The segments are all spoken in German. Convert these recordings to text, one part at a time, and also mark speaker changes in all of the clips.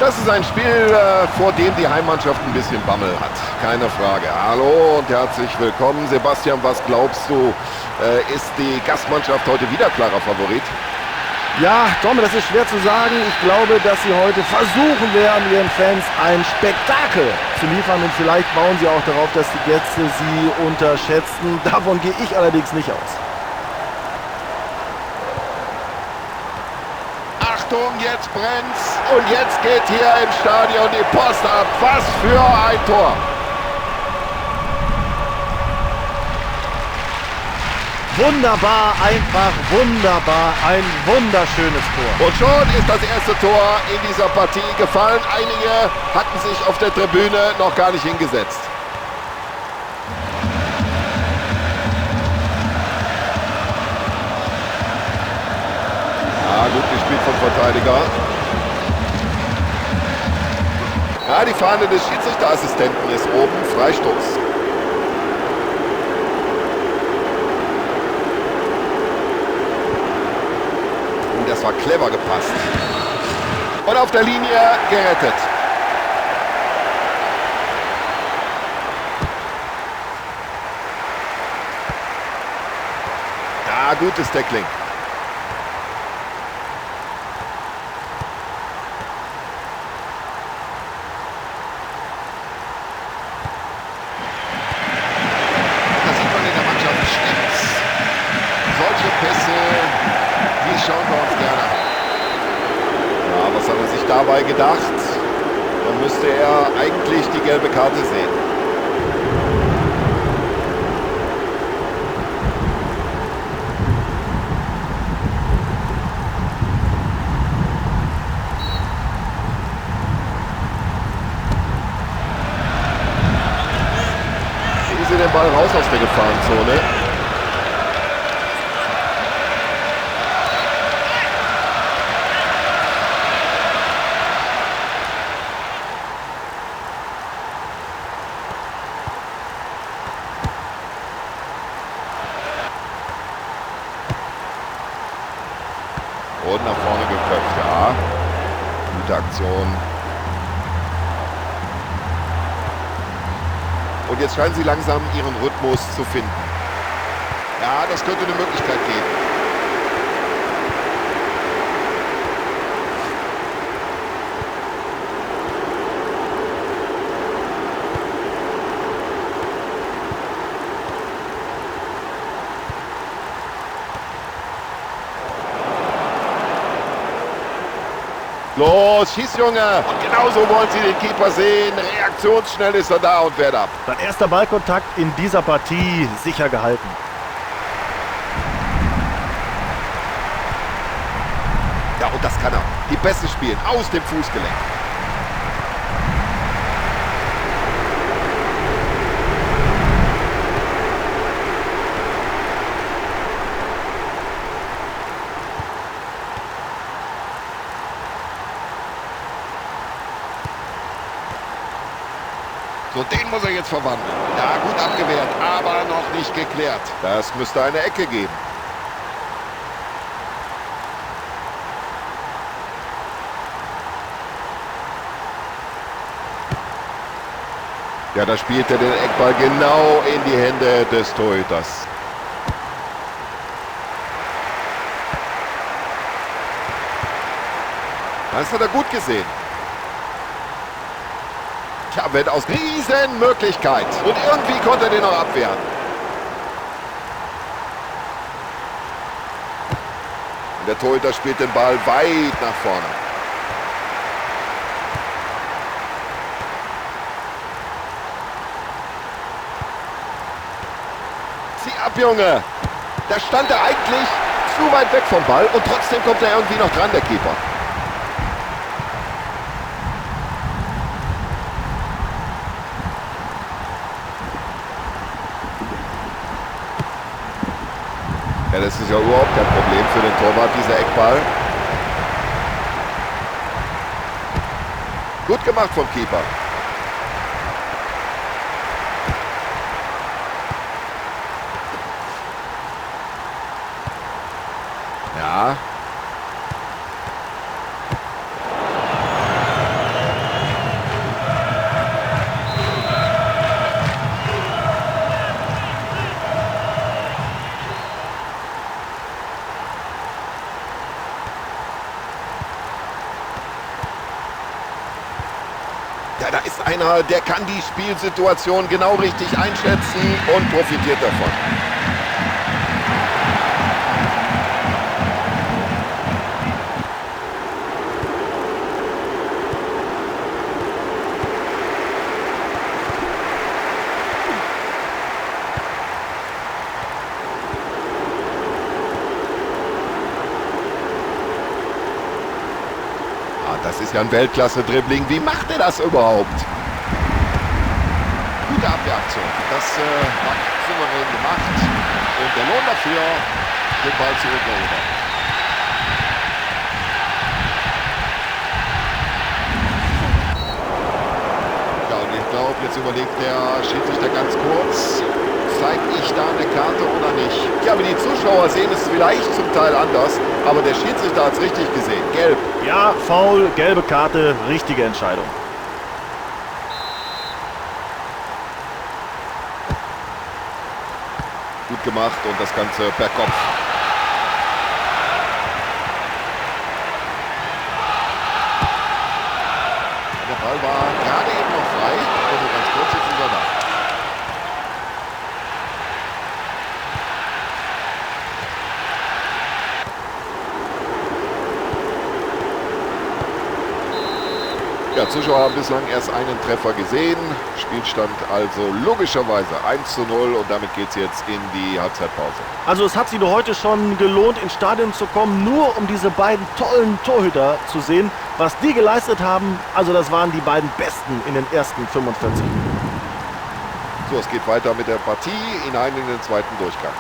Speaker 1: Das ist ein Spiel, vor dem die Heimmannschaft ein bisschen Bammel hat. Keine Frage. Hallo und herzlich willkommen. Sebastian, was glaubst du, ist die Gastmannschaft heute wieder klarer Favorit?
Speaker 2: Ja, Tom, das ist schwer zu sagen. Ich glaube, dass sie heute versuchen werden, ihren Fans ein Spektakel zu liefern. Und vielleicht bauen sie auch darauf, dass die Gäste sie unterschätzen. Davon gehe ich allerdings nicht aus.
Speaker 1: Achtung, jetzt brennt's. Und jetzt geht hier im Stadion die Post ab. Was für ein Tor.
Speaker 2: Wunderbar, einfach wunderbar, ein wunderschönes Tor.
Speaker 1: Und schon ist das erste Tor in dieser Partie gefallen. Einige hatten sich auf der Tribüne noch gar nicht hingesetzt. Ja, gut gespielt vom Verteidiger. Ja, die Fahne des Schiedsrichterassistenten ist oben. Freistoß. Das war clever gepasst. Und auf der Linie gerettet. Ja, gutes Tackling. Das sieht man in der Mannschaft stets. Solche Pässe, die schauen wir uns gerne an. Ja, was hat er sich dabei gedacht? Dann müsste er eigentlich die gelbe Karte sehen. Geben Sie den Ball raus aus der Gefahrenzone. Und nach vorne geköpft, ja. Gute Aktion. Und jetzt scheinen sie langsam ihren Rhythmus zu finden. Ja, das könnte eine Möglichkeit geben. Los, schieß, Junge! Und genauso wollen sie den Keeper sehen. Reaktionsschnell ist er da und wehrt ab.
Speaker 2: Sein erster Ballkontakt in dieser Partie sicher gehalten.
Speaker 1: Ja, und das kann er. Die Pässe spielen aus dem Fußgelenk. So, den muss er jetzt verwandeln. Ja, gut abgewehrt, aber noch nicht geklärt. Das müsste eine Ecke geben. Ja, da spielt er den Eckball genau in die Hände des Torhüters. Das hat er gut gesehen. Tja, wenn aus Riesenmöglichkeit. Und irgendwie konnte er den noch abwehren. Und der Torhüter spielt den Ball weit nach vorne. Zieh ab, Junge. Da stand er eigentlich zu weit weg vom Ball und trotzdem kommt er irgendwie noch dran, der Keeper. Ja, das ist ja überhaupt kein Problem für den Torwart, dieser Eckball. Gut gemacht vom Keeper. Ja. Trainer, der kann die Spielsituation genau richtig einschätzen und profitiert davon. Das ist ja ein Weltklasse-Dribbling. Wie macht er das überhaupt? Gute Abwehraktion. Das war souverän gemacht. Und der Lohn dafür, den Ball zurückerobert. Ja, und ich glaube, jetzt überlegt der Schiedsrichter ganz kurz, zeige ich da eine Karte oder nicht? Ja, aber die Zuschauer sehen es vielleicht zum Teil anders, aber der Schiedsrichter hat es richtig gesehen. Gelb.
Speaker 2: Ja, Foul, gelbe Karte, richtige Entscheidung.
Speaker 1: Gut gemacht und das Ganze per Kopf. Der Ball war gerade eben noch frei. Also ganz kurz, jetzt ist er da. Ja, Zuschauer haben bislang erst einen Treffer gesehen. Spielstand also logischerweise 1:0 und damit geht es jetzt in die Halbzeitpause.
Speaker 2: Also es hat sich doch heute schon gelohnt, ins Stadion zu kommen, nur um diese beiden tollen Torhüter zu sehen. Was die geleistet haben, also das waren die beiden Besten in den ersten 45.
Speaker 1: So, es geht weiter mit der Partie hinein in den zweiten Durchgang.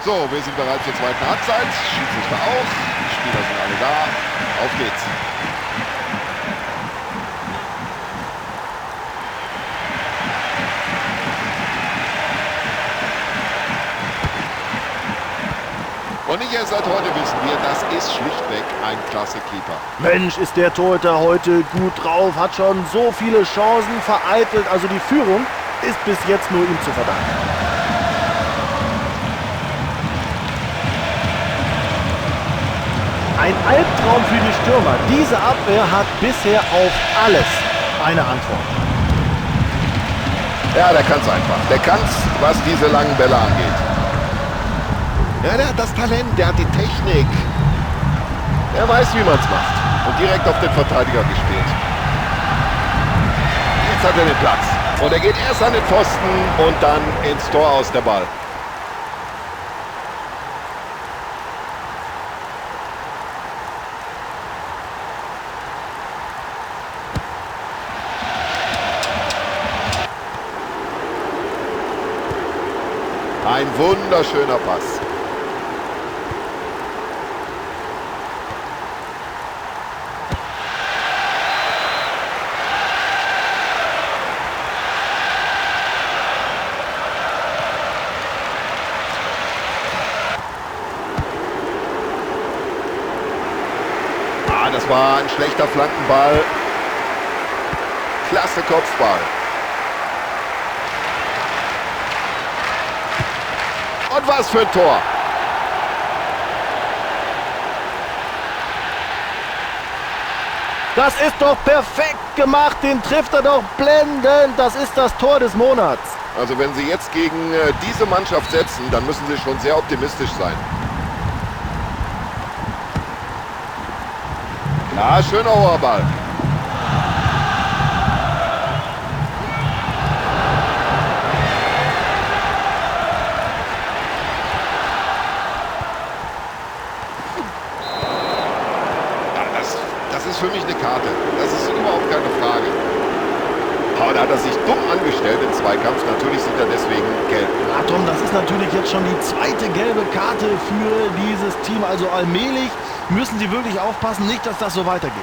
Speaker 1: So, wir sind bereit zur zweiten Halbzeit. Schiedsrichter auch. Die Spieler sind alle da. Auf geht's. Und nicht erst seit heute wissen wir, das ist schlichtweg ein klasse Keeper.
Speaker 2: Mensch, ist der Torhüter heute gut drauf, hat schon so viele Chancen vereitelt. Also die Führung ist bis jetzt nur ihm zu verdanken. Ein Albtraum für die Stürmer. Diese Abwehr hat bisher auf alles eine Antwort.
Speaker 1: Ja, der kann's einfach. Der kann's, was diese langen Bälle angeht. Ja, der hat das Talent, der hat die Technik. Er weiß, wie man es macht. Und direkt auf den Verteidiger gespielt. Jetzt hat er den Platz. Und er geht erst an den Pfosten und dann ins Tor aus der Ball. Ein wunderschöner Pass. Das war ein schlechter Flankenball. Klasse Kopfball. Und was für ein Tor.
Speaker 2: Das ist doch perfekt gemacht. Den trifft er doch blendend. Das ist das Tor des Monats.
Speaker 1: Also wenn Sie jetzt gegen diese Mannschaft setzen, dann müssen Sie schon sehr optimistisch sein. Ja, schöner hoher Ball. Das ist für mich eine Karte. Das ist überhaupt keine Frage. Aber da hat er sich dumm angestellt im Zweikampf. Natürlich sieht er deswegen gelb.
Speaker 2: Ja, Tom, das ist natürlich jetzt schon die zweite gelbe Karte für dieses Team. Also allmählich müssen sie wirklich aufpassen, nicht, dass das so weitergeht.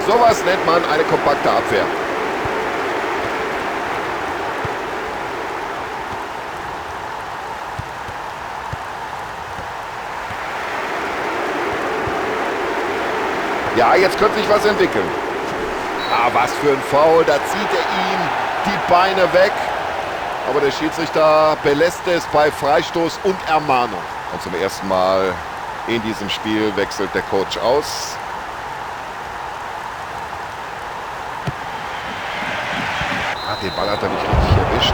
Speaker 1: Sowas nennt man eine kompakte Abwehr. Ja, jetzt könnte sich was entwickeln. Ah, was für ein Foul. Da zieht er ihm die Beine weg. Aber der Schiedsrichter belässt es bei Freistoß und Ermahnung. Und zum ersten Mal In diesem Spiel wechselt der Coach aus. Den Ball hat er nicht richtig erwischt.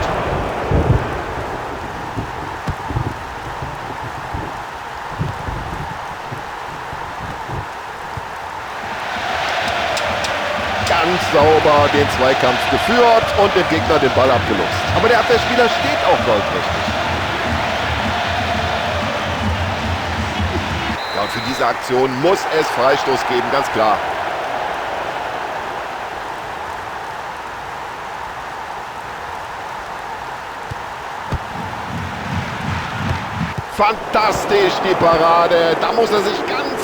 Speaker 1: Ganz sauber den Zweikampf geführt und dem Gegner den Ball abgeluchst. Aber der Abwehrspieler steht auch goldrichtig. Ja, und für diese Aktion muss es Freistoß geben, ganz klar. Fantastisch die Parade. Da muss er sich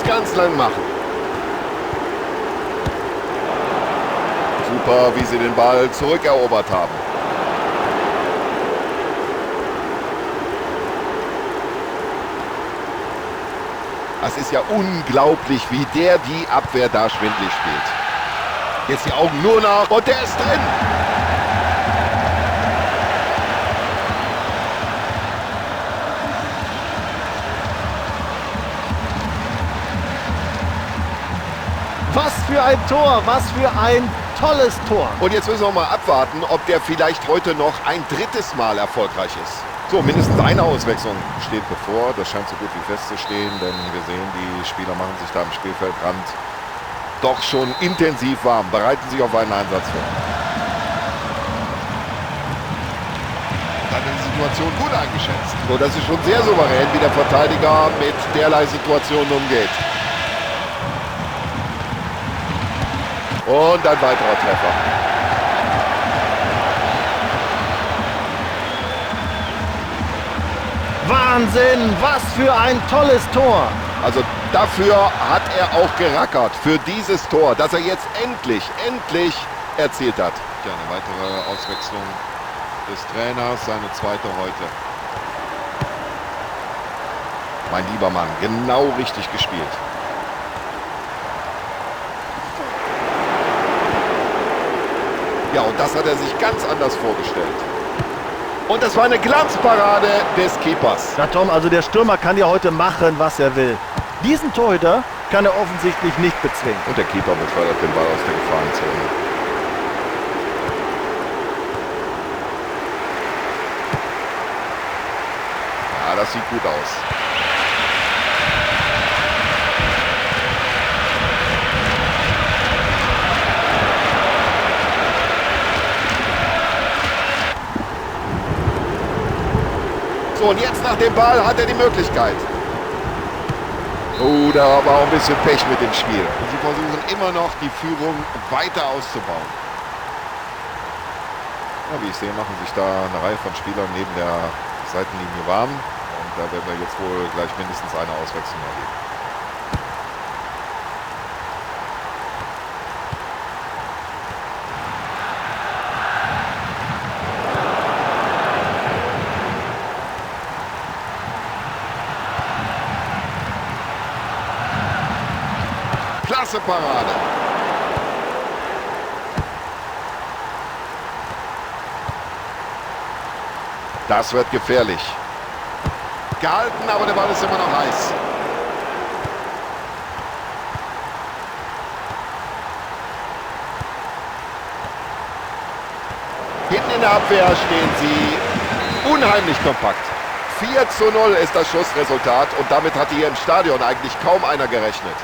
Speaker 1: ganz lang machen. Super, wie sie den Ball zurückerobert haben. Es ist ja unglaublich, wie der die Abwehr da schwindelig spielt. Jetzt die Augen nur nach und der ist drin.
Speaker 2: Was für ein Tor, was für ein tolles Tor.
Speaker 1: Und jetzt müssen wir mal abwarten, ob der vielleicht heute noch ein drittes Mal erfolgreich ist. So, mindestens eine Auswechslung steht bevor. Das scheint so gut wie festzustehen, denn wir sehen, die Spieler machen sich da am Spielfeldrand doch schon intensiv warm, bereiten sich auf einen Einsatz vor. Dann die Situation gut eingeschätzt. So, das ist schon sehr souverän, wie der Verteidiger mit derlei Situationen umgeht. Und ein weiterer Treffer.
Speaker 2: Wahnsinn, was für ein tolles Tor.
Speaker 1: Also dafür hat er auch gerackert, für dieses Tor, das er jetzt endlich erzielt hat. Ja, eine weitere Auswechslung des Trainers, seine zweite heute. Mein lieber Mann, genau richtig gespielt. Ja, und das hat er sich ganz anders vorgestellt. Und das war eine Glanzparade des Keepers.
Speaker 2: Na Tom, also der Stürmer kann ja heute machen, was er will. Diesen Torhüter kann er offensichtlich nicht bezwingen.
Speaker 1: Und der Keeper befördert den Ball aus der Gefahrenzone. Ja, das sieht gut aus. So, und jetzt nach dem Ball hat er die Möglichkeit. Oh, da war auch ein bisschen Pech mit dem Spiel. Und sie versuchen immer noch, die Führung weiter auszubauen. Ja, wie ich sehe, machen sich da eine Reihe von Spielern neben der Seitenlinie warm. Und da werden wir jetzt wohl gleich mindestens eine Auswechslung erleben. Klasse Parade. Das wird gefährlich. Gehalten, aber der Ball ist immer noch heiß. Hinten in der Abwehr stehen sie unheimlich kompakt. 4:0 ist das Schussresultat und damit hat hier im Stadion eigentlich kaum einer gerechnet.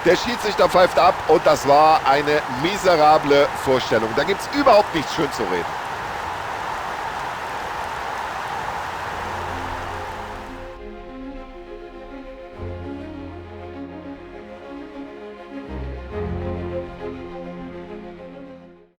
Speaker 1: Der Schiedsrichter pfeift ab und das war eine miserable Vorstellung. Da gibt es überhaupt nichts schön zu reden.